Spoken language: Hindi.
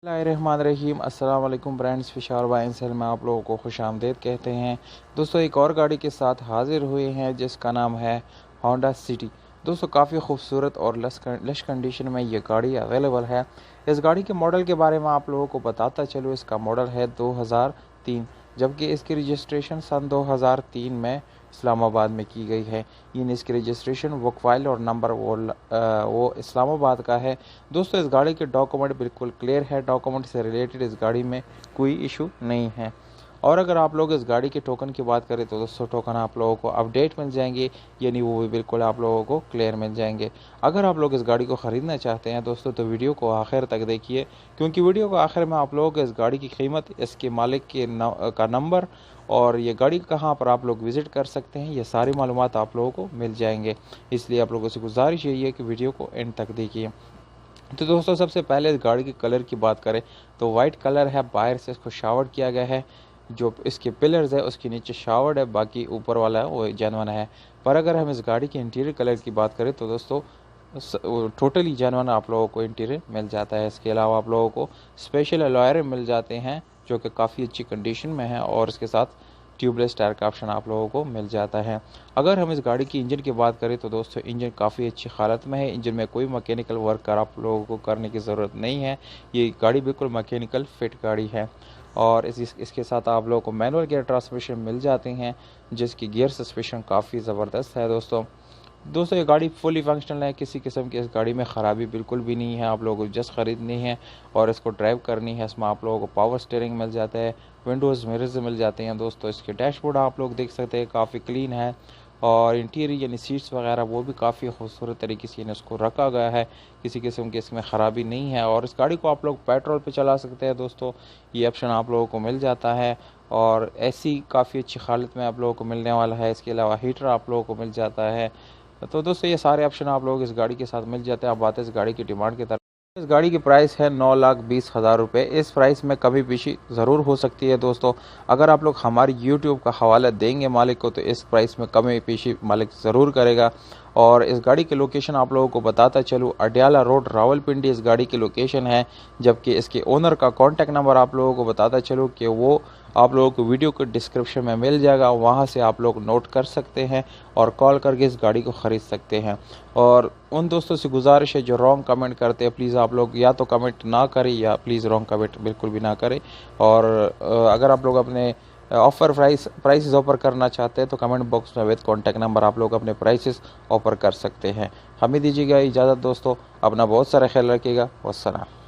बिस्मिल्लाहिर्रहमानिर्रहीम। अस्सलाम वालेकुम फ्रेंड्स, फिशार बाय सेल में आप लोगों को खुशामदीद कहते हैं। दोस्तों एक और गाड़ी के साथ हाजिर हुए हैं जिसका नाम है होंडा सिटी। दोस्तों काफ़ी खूबसूरत और लश कंडीशन में ये गाड़ी अवेलेबल है। इस गाड़ी के मॉडल के बारे में आप लोगों को बताता चलो। इसका मॉडल है 2003, जबकि इसकी रजिस्ट्रेशन सन 2003 में इस्लामाबाद में की गई है। इन इसकी रजिस्ट्रेशन वोकवाइल और नंबर वो इस्लामाबाद का है। दोस्तों इस गाड़ी के डॉक्यूमेंट बिल्कुल क्लियर है। डॉक्यूमेंट से रिलेटेड इस गाड़ी में कोई इशू नहीं है। और अगर आप लोग इस गाड़ी के टोकन की बात करें तो दोस्तों टोकन आप लोगों को अपडेट मिल जाएंगे, यानी वो भी बिल्कुल आप लोगों को क्लियर मिल जाएंगे। अगर आप लोग इस गाड़ी को ख़रीदना चाहते हैं दोस्तों तो वीडियो को आखिर तक देखिए, क्योंकि वीडियो को आखिर में आप लोगों को इस गाड़ी की कीमत, इसके मालिक का नंबर और ये गाड़ी कहाँ पर आप लोग विज़िट कर सकते हैं, ये सारी मालूमात आप लोगों को मिल जाएंगे। इसलिए आप लोगों से गुजारिश यही है कि वीडियो को एंड तक देखिए। तो दोस्तों सबसे पहले इस गाड़ी के कलर की बात करें तो वाइट कलर है। बाहर से इसको शावर्ड किया गया है। जो इसके पिलर्स है उसके नीचे शावर्ड है, बाकी ऊपर वाला है वो जेनवन है। पर अगर हम इस गाड़ी के इंटीरियर कलर की बात करें तो दोस्तों टोटली जेनवन आप लोगों को इंटीरियर मिल जाता है। इसके अलावा आप लोगों को स्पेशल अलॉयर मिल जाते हैं जो कि काफ़ी अच्छी कंडीशन में है, और इसके साथ ट्यूबलेस टायर का ऑप्शन आप लोगों को मिल जाता है। अगर हम इस गाड़ी की इंजन की बात करें तो दोस्तों इंजन काफ़ी अच्छी हालत में है। इंजन में कोई मैकेनिकल वर्क कर आप लोगों को करने की ज़रूरत नहीं है। ये गाड़ी बिल्कुल मैकेनिकल फिट गाड़ी है। और इसके साथ आप लोगों को मैनुअल गियर ट्रांसमिशन मिल जाते हैं, जिसकी गियर सस्पेंशन काफ़ी ज़बरदस्त है। दोस्तों ये गाड़ी फुली फंक्शनल है। किसी किस्म की इस गाड़ी में ख़राबी बिल्कुल भी नहीं है। आप लोगों को जस्ट ख़रीदनी है और इसको ड्राइव करनी है। इसमें आप लोगों को पावर स्टीयरिंग मिल जाता है, विंडोज़ मिरर्स मिल जाते हैं। दोस्तों इसके डैशबोर्ड आप लोग देख सकते हैं काफ़ी क्लीन है, और इंटीरियर यानी सीट्स वगैरह वो भी काफ़ी खूबसूरत तरीके से इसको रखा गया है। किसी किस्म की इसमें ख़राबी नहीं है। और इस गाड़ी को आप लोग पेट्रोल पे चला सकते हैं। दोस्तों ये ऑप्शन आप लोगों को मिल जाता है, और एसी काफ़ी अच्छी हालत में आप लोगों को मिलने वाला है। इसके अलावा हीटर आप लोगों को मिल जाता है। तो दोस्तों ये सारे ऑप्शन आप लोग इस गाड़ी के साथ मिल जाते हैं। अब बात है इस गाड़ी की डिमांड की तरफ। इस गाड़ी की प्राइस है 9,20,000 रुपये। इस प्राइस में कभी पीछे ज़रूर हो सकती है। दोस्तों अगर आप लोग हमारी यूट्यूब का हवाला देंगे मालिक को तो इस प्राइस में कमी पीछे मालिक ज़रूर करेगा। और इस गाड़ी की लोकेशन आप लोगों को बताता चलूँ, अडयाला रोड रावलपिंडी इस गाड़ी की लोकेशन है। जबकि इसके ओनर का कॉन्टैक्ट नंबर आप लोगों को बताता चलूँ कि वो आप लोगों को वीडियो के डिस्क्रिप्शन में मिल जाएगा, वहाँ से आप लोग नोट कर सकते हैं और कॉल करके इस गाड़ी को ख़रीद सकते हैं। और उन दोस्तों से गुजारिश है जो रॉन्ग कमेंट करते हैं, प्लीज़ आप लोग या तो कमेंट ना करें या प्लीज़ रॉन्ग कमेंट बिल्कुल भी ना करें। और अगर आप लोग अपने प्राइसेस ऑफर करना चाहते हैं तो कमेंट बॉक्स में विद कॉन्टैक्ट नंबर आप लोग अपने प्राइसेस ऑफर कर सकते हैं। हमें दीजिएगा इजाज़त दोस्तों, अपना बहुत सारा ख्याल रखिएगा। वस्सलाम।